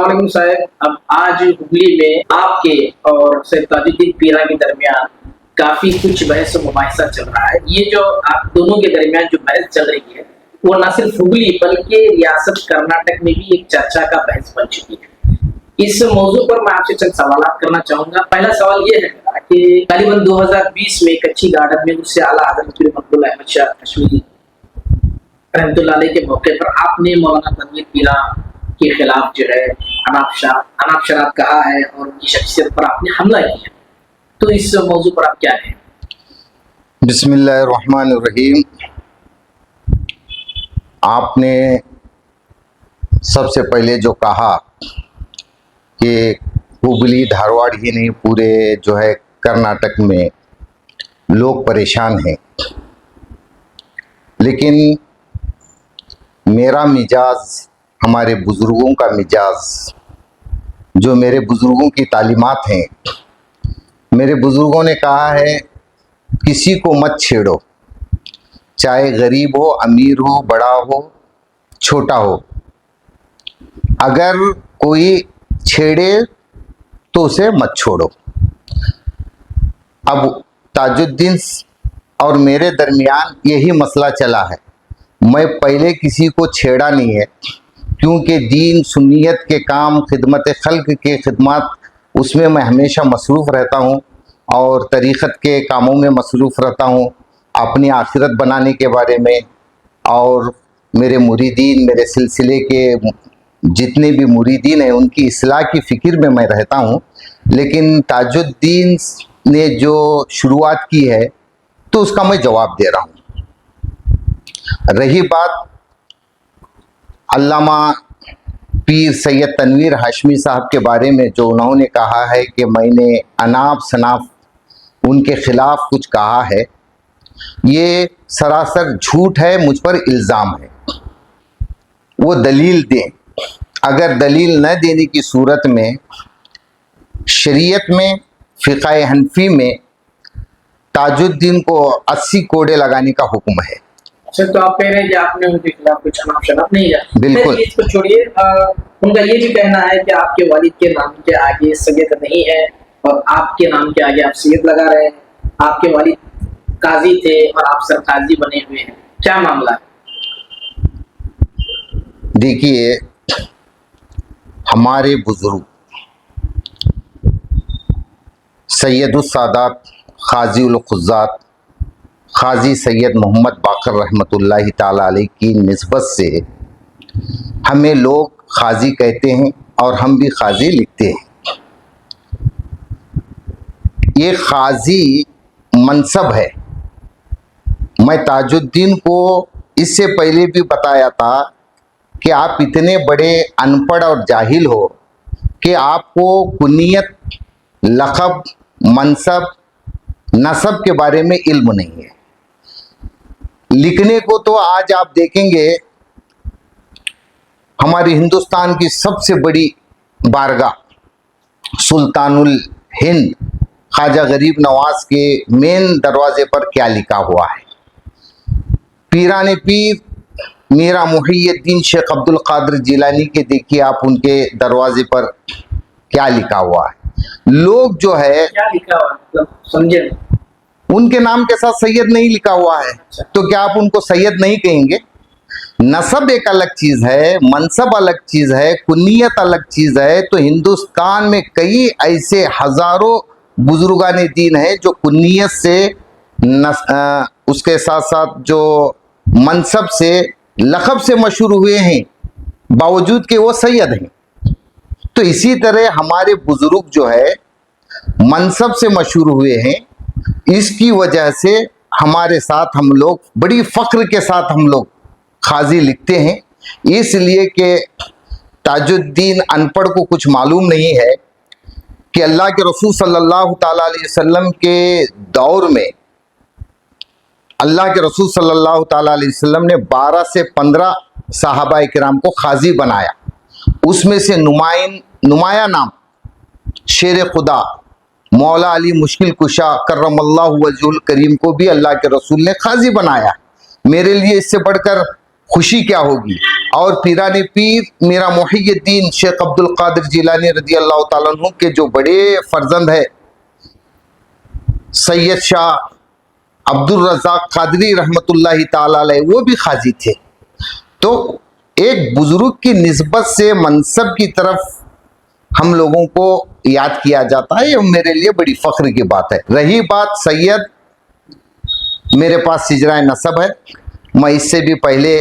वालेकुम साहब, अब आज हुगली में आपके और सैयद ताजुद्दीन पीरा के दरमियान काफी कुछ बहस और मुबाहिसा चल रहा है। ये जो आप दोनों के दरमियान जो बहस चल रही है वो न सिर्फ हुगली बल्कि रियासत कर्नाटक में भी एक चर्चा का बहस बन चुकी है। इस मौजू पर मैं आपसे चंद सवाल करना चाहूंगा। पहला सवाल ये है कि करीबन 2020 में कच्ची गार्डन में उससे आला हज़रत पीर मकबूल अहमद शाह कश्मीरी रहमतुल्लाह अलैह के मौके पर आपने मौलाना तनवीर पीरा के खिलाफ जो है अनाप शराब कहा है और उनकी शख्सियत पर आपने हमला किया। तो इस मौजू पर आप क्या कहें? बिस्मिल्लाहिर्रहमानिर्रहीम। आपने सबसे पहले जो कहा कि हुगली धारवाड़ ही नहीं पूरे जो है कर्नाटक में लोग परेशान हैं, लेकिन मेरा मिजाज, हमारे बुज़ुर्गों का मिजाज, जो मेरे बुज़ुर्गों की तालीमात हैं, मेरे बुज़ुर्गों ने कहा है किसी को मत छेड़ो, चाहे गरीब हो, अमीर हो, बड़ा हो, छोटा हो। अगर कोई छेड़े तो उसे मत छोड़ो। अब ताजुद्दीन और मेरे दरमियान यही मसला चला है। मैं पहले किसी को छेड़ा नहीं है, क्योंकि दीन सुन्नियत के काम, खिदमत खल्क के खिदमत, उसमें मैं हमेशा मसरूफ़ रहता हूँ और तरीक़त के कामों में मसरूफ़ रहता हूँ, अपनी आखिरत बनाने के बारे में। और मेरे मुरीदीन, मेरे सिलसिले के जितने भी मुरीदीन हैं, उनकी इस्लाह की फ़िक्र में मैं रहता हूँ। लेकिन ताजुद्दीन ने जो शुरुआत की है तो उसका मैं जवाब दे रहा हूँ। रही बात अल्लामा पीर सैयद तनवीर हाशमी साहब के बारे में, जो उन्होंने कहा है कि मैंने अनाप शनाप उनके ख़िलाफ़ कुछ कहा है, ये सरासर झूठ है, मुझ पर इल्ज़ाम है। वो दलील दें। अगर दलील न देने की सूरत में शरीयत में, फ़िक़्ह हनफी में ताजुद्दीन को 80 कोड़े लगाने का हुक्म है। अच्छा, तो आप कह रहे हैं कि आपने उनके खिलाफ कुछ अनाप शनाप नहीं किया? बिल्कुल। इसको छोड़िए, उनका ये भी कहना है कि आपके वालिद के नाम के आगे सैयद नहीं है और आपके नाम के आगे आप सैयद लगा रहे हैं। आपके वालिद काजी थे और आप सरकाजी बने हुए हैं, क्या मामला है? देखिए, हमारे बुजुर्ग सैयदुस सादात क़ाज़ी उल क़ुज़्ज़ात क़ाज़ी सैयद मोहम्मद बाक़र रहमतुल्लाहि ताला अलैह की निस्बत से हमें लोग क़ाज़ी कहते हैं और हम भी क़ाज़ी लिखते हैं। ये क़ाज़ी मनसब है। मैं ताजुद्दीन को इससे पहले भी बताया था कि आप इतने बड़े अनपढ़ और जाहिल हो कि आपको कुनियत, लक़ब, मनसब, नसब के बारे में इल्म नहीं है। लिखने को तो आज आप देखेंगे हमारी हिंदुस्तान की सबसे बड़ी बारगाह सुल्तानुल हिंद ख्वाजा गरीब नवाज के मेन दरवाजे पर क्या लिखा हुआ है। पीराने पीर मीरा मुहियुद्दीन शेख अब्दुल कादिर जिलानी के देखिए आप उनके दरवाजे पर क्या लिखा हुआ है। लोग जो है, क्या लिखा हुआ है, मतलब समझे? उनके नाम के साथ सैयद नहीं लिखा हुआ है। अच्छा। तो क्या आप उनको सैयद नहीं कहेंगे? नसब एक अलग चीज़ है, मनसब अलग चीज़ है, कुनियत अलग चीज़ है। तो हिंदुस्तान में कई ऐसे हज़ारों बुजुर्गान दीन हैं जो कुनियत से, उसके साथ साथ जो मनसब से, लक़ब से मशहूर हुए हैं, बावजूद कि वो सैयद हैं। तो इसी तरह हमारे बुजुर्ग जो है मनसब से मशहूर हुए हैं। इसकी वजह से हमारे साथ, हम लोग बड़ी फ़ख्र के साथ हम लोग क़ाज़ी लिखते हैं, इसलिए कि ताजुद्दीन अनपढ़ को कुछ मालूम नहीं है कि अल्लाह के रसूल सल्लल्लाहु ताला अलैहि वसल्लम के दौर में अल्लाह के रसूल सल्लल्लाहु ताला अलैहि वसल्लम ने 12 से 15 सहाबा किराम को क़ाज़ी बनाया। उसमें से नुमाया नाम शेर खुदा मौला अली मुश्किल कुशा करमल्लाहु वजहुल करीम को भी अल्लाह के रसूल ने क़ाज़ी बनाया। मेरे लिए इससे बढ़कर खुशी क्या होगी। और पीराने पीर मीरा मुहियुद्दीन शेख अब्दुल कादिर जिलानी रजी अल्लाह ताला अन्हु के जो बड़े फर्जंद है सैयद शाह अब्दुल रज़ाक कादरी रहमतुल्लाहि ताला अलैह, वो भी खाजी थे। तो एक बुजुर्ग की निस्बत से मनसब की तरफ हम लोगों को याद किया जाता है, ये मेरे लिए बड़ी फख्र की बात है। रही बात सैयद, मेरे पास सिजराए नसब है, मैं इससे भी पहले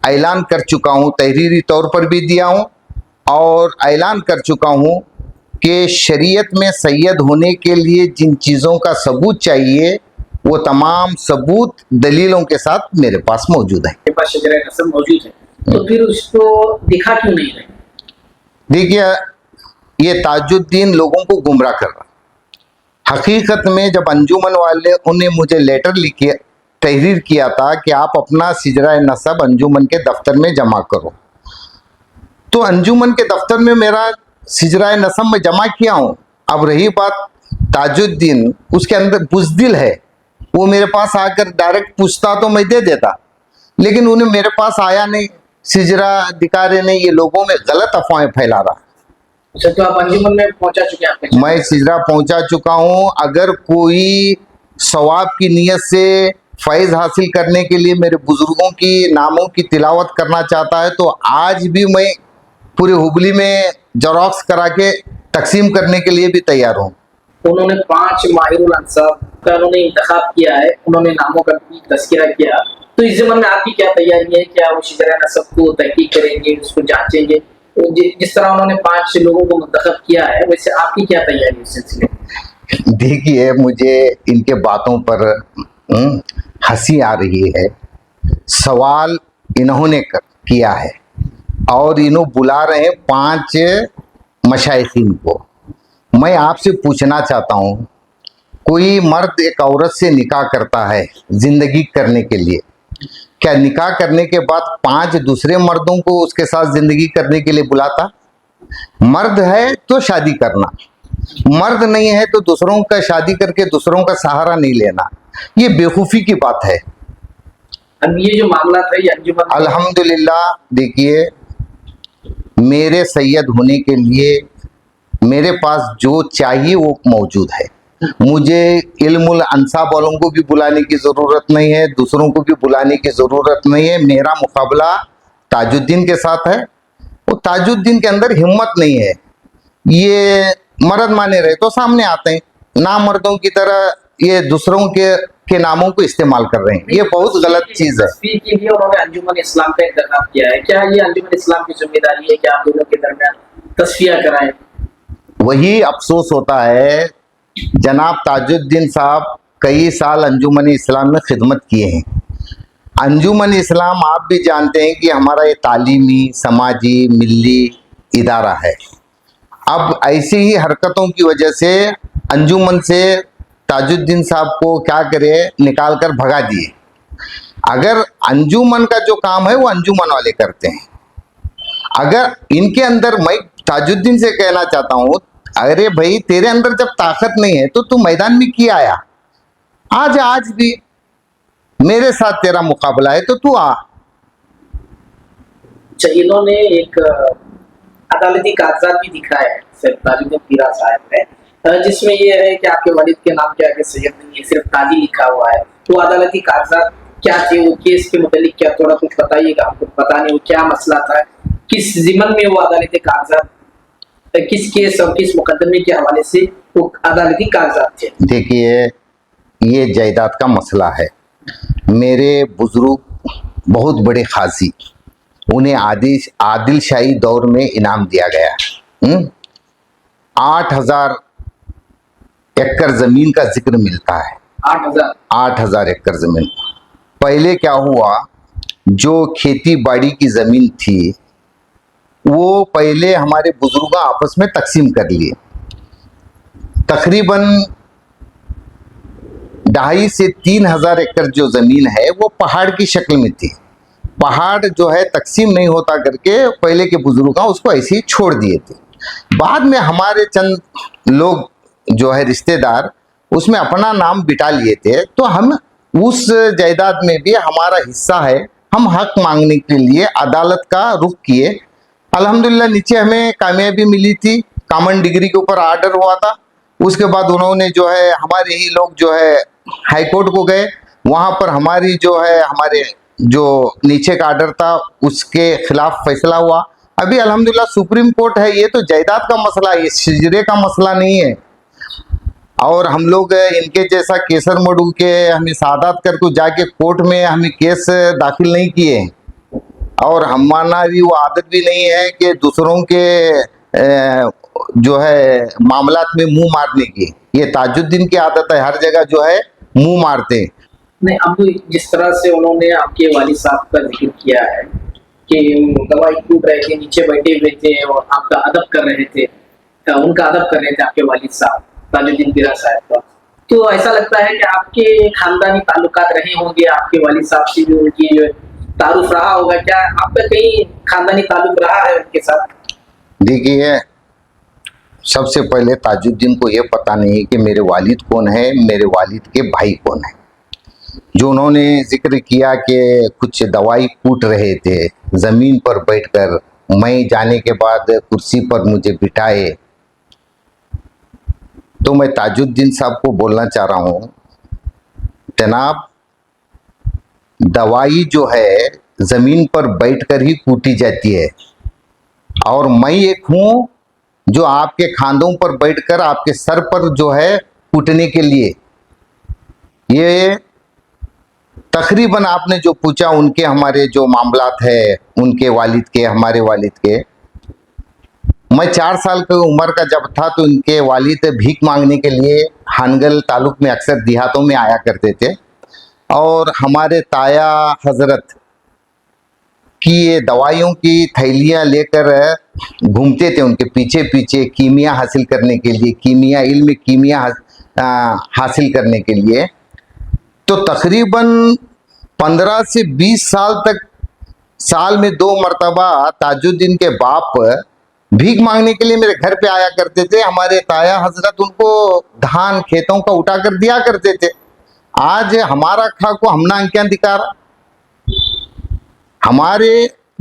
ऐलान कर चुका हूँ, तहरीरी तौर पर भी दिया हूँ और ऐलान कर चुका हूँ कि शरीयत में सैयद होने के लिए जिन चीज़ों का सबूत चाहिए वो तमाम सबूत दलीलों के साथ मेरे पास मौजूद है। के पास शजरा नसब मौजूद है, तो फिर उसको दिखा क्यों नहीं रहे? देखिए, ये ताजुद्दीन लोगों को गुमराह कर रहा। हकीकत में जब अंजुमन वाले उन्हें मुझे लेटर लिखे तहरीर किया था कि आप अपना सिजरा नसब अंजुमन के दफ्तर में जमा करो, तो अंजुमन के दफ्तर में मेरा सिजरा नसब में जमा किया हूँ। अब रही बात ताजुद्दीन, उसके अंदर बुज़दिल है, वो मेरे पास आकर डायरेक्ट पूछता तो मैं दे देता, लेकिन उन्हें मेरे पास आया नहीं, सिजरा दिखा रहे नहीं, ये लोगों में गलत अफवाहें फैला रहा। अच्छा, तो आप अंजुमन में पहुंचा चुके हैं? आपने मैं सिजरा पहुंचा चुका हूं। अगर कोई सवाब की नीयत से फैज़ हासिल करने के लिए मेरे बुजुर्गों की नामों की तिलावत करना चाहता है तो आज भी मैं पूरे हुबली में जेरॉक्स करा के तकसीम करने के लिए भी तैयार हूँ। उन्होंने 5 माहिरुल अंसाब का उन्होंने इंतखाब किया है, उन्होंने नामों का भी तज़किरा किया, तो इस ज़माने में आपकी क्या तैयारी है? क्या वो शिजरा नसब को तहकीक करेंगे, उसको जांचेंगे? तो जिस तरह उन्होंने 5 लोगों को मुंतखब किया है, वैसे आपकी क्या तैयारी है इस सिलसिले में? देखिए, मुझे इनके बातों पर हंसी आ रही है। सवाल इन्होंने किया है और इन्हों बुला रहे हैं 5 मशाइखीन को। मैं आपसे पूछना चाहता हूँ, कोई मर्द एक औरत से निकाह करता है जिंदगी करने के लिए, क्या निकाह करने के बाद 5 दूसरे मर्दों को उसके साथ जिंदगी करने के लिए बुलाता? मर्द है तो शादी करना, मर्द नहीं है तो दूसरों का शादी करके दूसरों का सहारा नहीं लेना, ये बेवकूफ़ी की बात है। अब ये जो मामला था, ये अंजुमन अल्हम्दुलिल्लाह, देखिए, मेरे सैयद होने के लिए मेरे पास जो चाहिए वो मौजूद है। मुझे इल्मुल अंसाब वालों को भी बुलाने की ज़रूरत नहीं है, दूसरों को भी बुलाने की ज़रूरत नहीं है। मेरा मुकाबला ताजुद्दीन के साथ है। वो ताजुद्दीन के अंदर हिम्मत नहीं है, ये मर्द माने रहे तो सामने आते हैं, ना मर्दों की तरह ये दूसरों के नामों को इस्तेमाल कर रहे हैं, ये बहुत गलत चीज़ है। तस्वीर के लिए उन्होंने अंजुमन इस्लाम का इंतखाब किया है, क्या ये अंजुमन इस्लाम की जिम्मेदारी है कि आप दोनों के दरमियान तस्फिया कराएं? वही अफसोस होता है, जनाब ताजुद्दीन साहब कई साल अंजुमन इस्लाम में खिदमत किए हैं। अंजुमन इस्लाम आप भी जानते हैं कि हमारा ये तालीमी, समाजी, मिली इदारा है। अब ऐसी ही हरकतों की वजह से अंजुमन से ताजुद्दीन साहब को क्या करे, निकाल कर भगा दिए। अगर अंजुमन का जो काम है वो अंजुमन वाले करते हैं, अगर इनके अंदर, मैं ताजुद्दीन से कहना चाहता हूँ, अरे भाई, तेरे अंदर जब ताकत नहीं है तो तू मैदान में क्यों आया? आज भी मेरे साथ तेरा मुकाबला है तो तू आ। अच्छा, इन्होंने एक अदालती कागजात भी दिखाए हैं सैयद ताजुद्दीन पीरा साहब ने, जिसमें ये है कि आपके वालिद के नाम के आगे सैयद नहीं है, सिर्फ ताजी लिखा हुआ है। वो अदालती कागजात क्या थे? वो केस के मुतालिक क्या, थोड़ा कुछ बताइएगा। हमको पता नहीं वो क्या मसला था, किस जिमन में वो अदालती कागजात, किस केस और किस मुकदमे के हवाले से वो अदालती कागजात थे? देखिए, ये जायदाद का मसला है। मेरे बुजुर्ग बहुत बड़े खाजी, उन्हें आदिल शाही दौर में इनाम दिया गया। 8,000 एकड़ ज़मीन का जिक्र मिलता है। 8,000 एकड़ ज़मीन। पहले क्या हुआ, जो खेती बाड़ी की ज़मीन थी वो पहले हमारे बुजुर्ग आपस में तकसीम कर लिए। तकरीबन 2,500 से 3,000 एकड़ जो ज़मीन है वो पहाड़ की शक्ल में थी। पहाड़ जो है तकसीम नहीं होता करके पहले के बुजुर्ग उसको ऐसे ही छोड़ दिए थे। बाद में हमारे चंद लोग जो है रिश्तेदार उसमें अपना नाम बिठा लिए थे, तो हम उस जायदाद में भी हमारा हिस्सा है हम हक मांगने के लिए अदालत का रुख किए। अल्हम्दुलिल्लाह नीचे हमें कामयाबी मिली थी, कॉमन डिग्री के ऊपर आर्डर हुआ था। उसके बाद उन्होंने जो है हमारे ही लोग जो है हाई कोर्ट को गए, वहाँ पर हमारी जो है हमारे जो नीचे का आर्डर था उसके खिलाफ फैसला हुआ। अभी अल्हम्दुलिल्लाह सुप्रीम कोर्ट है, ये तो जायदाद का मसला है, ये सिजरे का मसला नहीं है। और हम लोग इनके जैसा केसर मडू के हमें सादात करके जाके कोर्ट में हमें केस दाखिल नहीं किए, और हमारा भी वो आदत भी नहीं है कि दूसरों के जो है मामलात में मुंह मारने की। ये ताजुद्दीन की आदत है, हर जगह जो है मुंह मारते हैं। नहीं, अब जिस तरह से उन्होंने आपके वालिद साहब का जिक्र किया है कि वो दवाई कूट रहे थे, नीचे बैठे हुए थे और आपका अदब कर रहे थे, उनका अदब कर रहे थे आपके वालिद साहब ताजुद्दीन पीरा साहब का, तो ऐसा लगता है कि आपके खानदानी ताल्लुकात रहे होंगे, आपके वालिद साहब से भी उनकी जो तारुफ रहा होगा। क्या आपका कहीं खानदानी ताल्लुक रहा है उनके साथ? देखिए, सबसे पहले ताजुद्दीन को ये पता नहीं कि मेरे वालिद कौन है, मेरे वालिद के भाई कौन है। जो उन्होंने जिक्र किया कि कुछ दवाई कूट रहे थे ज़मीन पर बैठकर, मैं जाने के बाद कुर्सी पर मुझे बिठाए, तो मैं ताजुद्दीन साहब को बोलना चाह रहा हूँ, जनाब दवाई जो है ज़मीन पर बैठकर ही कूटी जाती है, और मैं एक हूँ जो आपके खांदों पर बैठकर आपके सर पर जो है कूटने के लिए। ये तकरीबन आपने जो पूछा उनके हमारे जो मामलात है, उनके वालिद के हमारे वालिद के, मैं 4 साल की उम्र का जब था तो इनके वालिद भीख मांगने के लिए हानगल तालुक में अक्सर देहातों में आया करते थे, और हमारे ताया हजरत की ये दवाइयों की थैलियाँ लेकर घूमते थे उनके पीछे पीछे कीमिया हासिल करने के लिए, कीमिया इल्म कीमिया हासिल करने के लिए। तो तकरीबन 15 से 20 साल तक साल में 2 मरतबा ताजुद्दीन के बाप भीख मांगने के लिए मेरे घर पे आया करते थे। हमारे ताया हजरत उनको धान खेतों का उठा कर दिया करते थे। आज हमारा खा को हमना अंकियां दिखा रहा, हमारे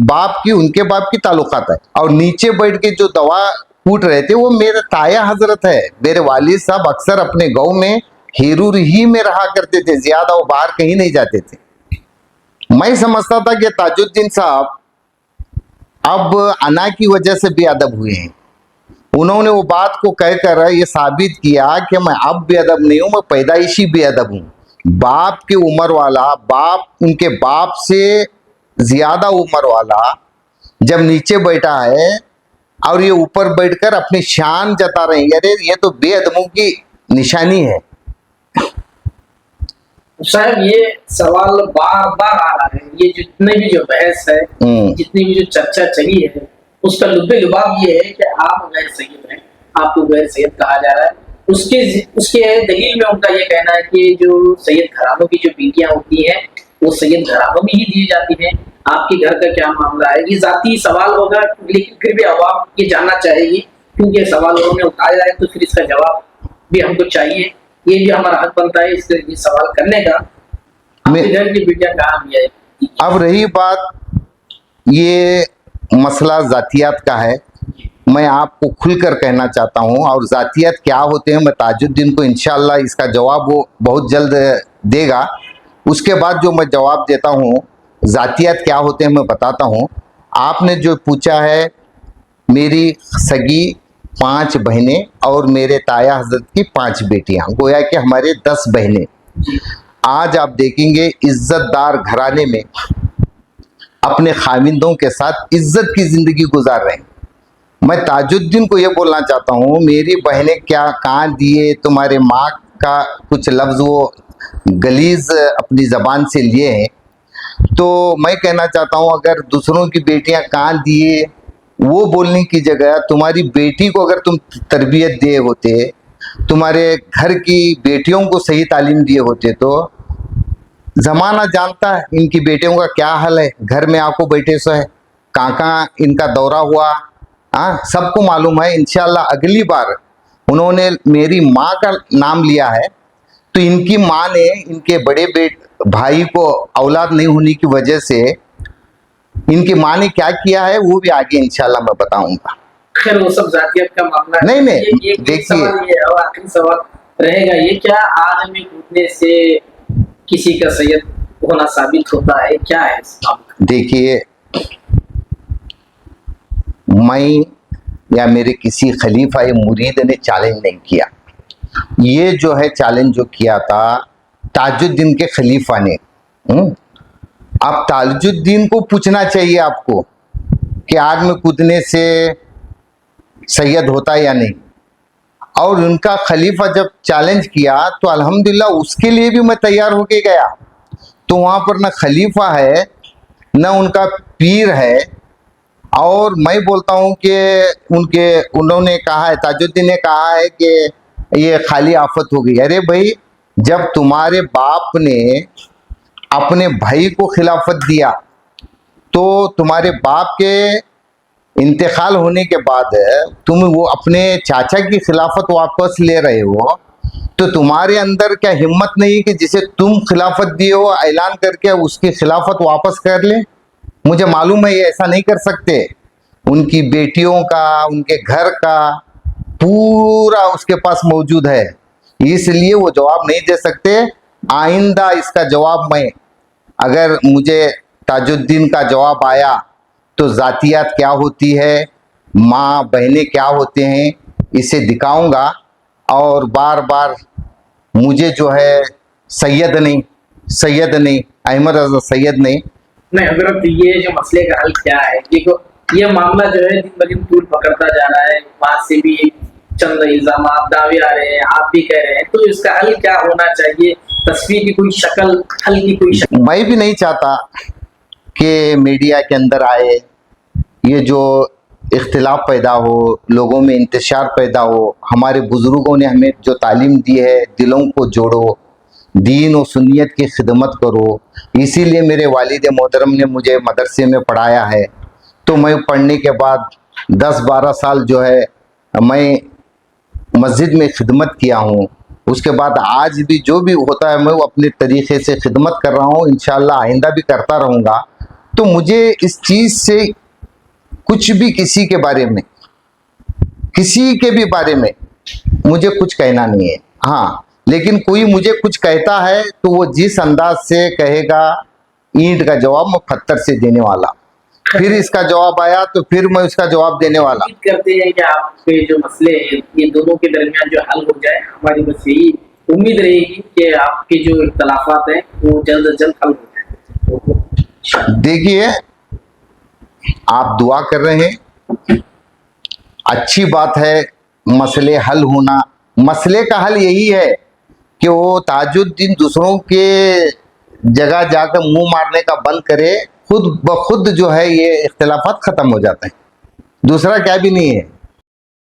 बाप की उनके बाप की ताल्लुकात है, और नीचे बैठ के जो दवा कूट रहे थे वो मेरे ताया हजरत है। मेरे वालिद साहब अक्सर अपने गांव में हीरूर ही में रहा करते थे, ज्यादा वो बाहर कहीं नहीं जाते थे। मैं समझता था कि ताजुद्दीन साहब अब अना की वजह से बेअदब हुए हैं। उन्होंने वो बात को कहकर ये साबित किया कि मैं अब बेअदब नहीं हूं, मैं पैदाइशी बेअदब हूं। बाप की उम्र वाला, बाप उनके बाप से ज्यादा उम्र वाला जब नीचे बैठा है और ये ऊपर बैठकर अपनी शान जता रहे हैं, अरे ये तो बेअदबों की निशानी है। साहब ये सवाल बार बार आ रहा है, ये जितने भी जो बहस है, जितनी भी जो चर्चा चली है, उसका लुब्बे लुबाब ये है कि आप गैर सैयद हैं, आपको गैर सैयद कहा जा रहा है। उसके दलील में उनका ये कहना है कि जो सैयद घरानों की जो बेटियां होती हैं वो सैयद घरानों में ही दी जाती हैं। आपके घर का क्या मामला है? ये जाती सवाल होगा, लेकिन फिर भी आवाम ये जानना चाहेगी, क्योंकि सवाल उन्होंने उठाया है तो फिर इसका जवाब भी हमको चाहिए। ये भी हमारा हक बनता है इसके सवाल करने का। आपके घर की बेटियां कहाँ भी है? अब रही बात, ये मसला जातियात का है, मैं आपको खुलकर कहना चाहता हूं, और जातियात क्या होते हैं मैं ताजुद्दीन को इंशाल्लाह इसका जवाब वो बहुत जल्द देगा। उसके बाद जो मैं जवाब देता हूं जातियात क्या होते हैं मैं बताता हूं। आपने जो पूछा है, मेरी सगी 5 बहनें और मेरे ताया हजरत की 5 बेटियां, गोया कि हमारे 10 बहनें। आज आप देखेंगे इज्जतदार घराने में अपने खाविंदों के साथ इज्जत की जिंदगी गुजार रहे हैं। मैं ताजुद्दीन को यह बोलना चाहता हूँ, मेरी बहनें क्या कहाँ दिए, तुम्हारे माँ का कुछ लफ्ज़ वो गलीज अपनी ज़बान से लिए हैं, तो मैं कहना चाहता हूँ अगर दूसरों की बेटियां कहाँ दिए वो बोलने की जगह तुम्हारी बेटी को अगर तुम तरबियत दिए होते, तुम्हारे घर की बेटियों को सही तालीम दिए होते, तो ज़माना जानता है इनकी बेटियों का क्या हाल है, घर में आपको बैठे सो है, कहाँ कहाँ इनका दौरा हुआ, हाँ सबको मालूम है। इंशाल्लाह अगली बार उन्होंने मेरी माँ का नाम लिया है तो तो इनकी माँ ने इनके बड़े भाई को औलाद नहीं होने की वजह से इनकी माँ ने क्या किया है वो भी आगे इंशाल्लाह मैं बताऊंगा। खैर वो सब जातियत का मामला है। नहीं, नहीं, ये देखिए। सवाल ये और आखिरी सवाल रहेगा, ये क्या आदमी कूदने से किसी का सैयद होना साबित होता है, क्या है इस मामले? देखिए, मैं या मेरे किसी खलीफा या मुरीद ने चैलेंज नहीं किया। ये जो है चैलेंज जो किया था ताजुद्दीन के खलीफा ने। अब ताजुद्दीन को पूछना चाहिए आपको कि आग में कूदने से सैयद होता या नहीं। और उनका खलीफा जब चैलेंज किया तो अल्हम्दुलिल्लाह उसके लिए भी मैं तैयार होके गया। तो वहाँ पर ना खलीफा है ना उनका पीर है। और मैं बोलता हूँ कि उन्होंने कहा है, ताजुद्दीन ने कहा है कि ये खाली आफत हो गई। अरे भाई, जब तुम्हारे बाप ने अपने भाई को खिलाफत दिया तो तुम्हारे बाप के इंतकाल होने के बाद तुम वो अपने चाचा की खिलाफत वापस ले रहे हो, तो तुम्हारे अंदर क्या हिम्मत नहीं कि जिसे तुम खिलाफत दिए हो ऐलान करके उसकी खिलाफत वापस कर ले? मुझे मालूम है ये ऐसा नहीं कर सकते। उनकी बेटियों का, उनके घर का पूरा उसके पास मौजूद है, इसलिए वो जवाब नहीं दे सकते। आइंदा इसका जवाब मैं, अगर मुझे ताजुद्दीन का जवाब आया तो जातियात क्या होती है, माँ बहनें क्या होते हैं, इसे दिखाऊंगा। और बार बार मुझे जो है सैयद नहीं अहमद रजा सैयद नहीं। हजरत, ये जो मसले का हल क्या है? देखो, ये मामला जो है दिन ब दिन तूल पकड़ता जा रहा है, वहां से भी चंद इल्जाम दावे आ रहे हैं, आप भी कह रहे हैं, तो इसका हल क्या होना चाहिए? तस्वीर की कोई शक्ल, हल की कोई शक्ल? मैं भी नहीं चाहता कि मीडिया के अंदर आए ये जो इख्तिलाफ पैदा हो, लोगों में इंतशार पैदा हो। हमारे बुजुर्गों ने हमें जो तालीम दी है, दिलों को जोड़ो, दीन और सुन्नियत की खिदमत करो। इसीलिए मेरे वालिद मोहतरम ने मुझे मदरसे में पढ़ाया है। तो मैं पढ़ने के बाद 10-12 साल जो है मैं मस्जिद में खिदमत किया हूँ। उसके बाद आज भी जो भी होता है मैं वो अपने तरीक़े से खिदमत कर रहा हूँ, इंशाअल्लाह आइंदा भी करता रहूँगा। तो मुझे इस चीज़ से कुछ भी किसी के बारे में, किसी के भी बारे में मुझे कुछ कहना नहीं है। हाँ, लेकिन कोई मुझे कुछ कहता है तो वो जिस अंदाज से कहेगा, ईंट का जवाब मैं पत्थर से देने वाला, फिर इसका जवाब आया तो फिर मैं उसका जवाब देने वाला। उम्मीद करते हैं कि आपके जो मसले हैं ये दोनों के दरमियान जो हल हो जाए। हमारी बस यही उम्मीद रहेगी कि आपके जो इख्तलाफात हैं वो जल्द से जल्द हल हो जाए। देखिए, आप दुआ कर रहे हैं, अच्छी बात है, मसले हल होना। मसले का हल यही है कि वो ताजुद्दीन दूसरों के जगह जाकर मुंह मारने का बंद करे, खुद ब खुद जो है ये इख्तिलाफात ख़त्म हो जाते हैं। दूसरा क्या भी नहीं है।